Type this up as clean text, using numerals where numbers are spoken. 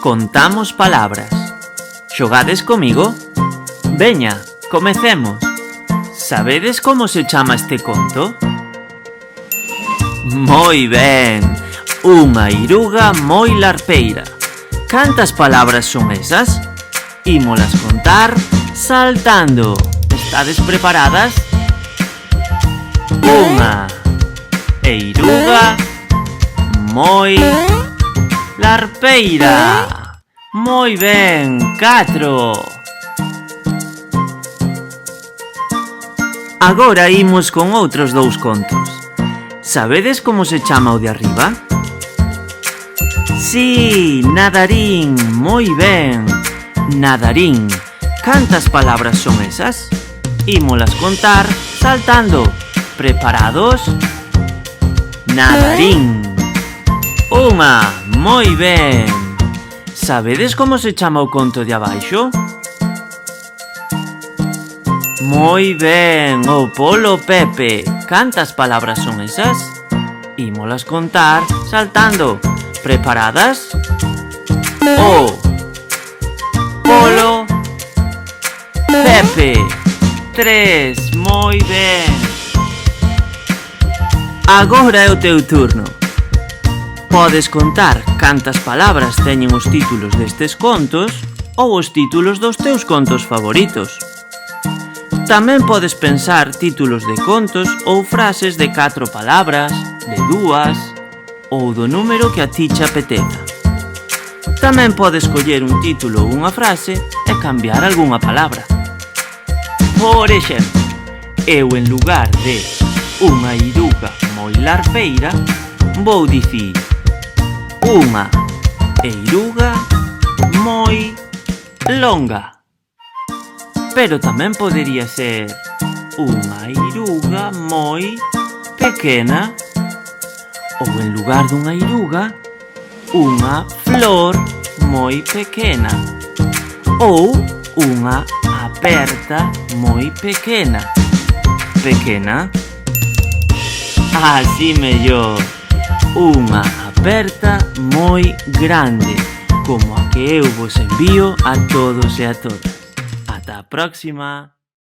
Contamos palabras. Xogades comigo? Veña, comecemos. Sabedes como se chama este conto? Moi ben, unha iruga moi larpeira. Cantas palabras son esas? Ímolas contar saltando. Estades preparadas? Unha eiruga moi larpeira. Moi ben, 4. Agora imos con outros dous contos. Sabedes como se chama o de arriba? Si, Nadarín, moi ben. Nadarín. Cantas palabras son esas? Ímolas contar saltando. Preparados? Nadarín. Unha, moi ben. Sabedes como se chama o conto de abaixo? Moi ben, o Polo Pepe. Cantas palabras son esas? Ímolas contar saltando. Preparadas? O Polo Pepe. 3, moi ben. Agora é o teu turno. Podes contar cantas palabras teñen os títulos destes contos ou os títulos dos teus contos favoritos. Tamén podes pensar títulos de contos ou frases de 4 palabras, de 2 ou do número que a ti che apeteza. Tamén podes coller un título ou unha frase e cambiar algunha palabra. Por exemplo, eu en lugar de unha iruga moi larpeira vou dicir unha eiruga moi longa. Pero tamén podería ser unha iruga moi pequena. Ou en lugar dunha iruga, unha flor moi pequena. Ou unha aperta moi pequena. Pequena? Así mellor. Unha aperta moi grande, como a que eu vos envío a todos e a todas. Ata a próxima!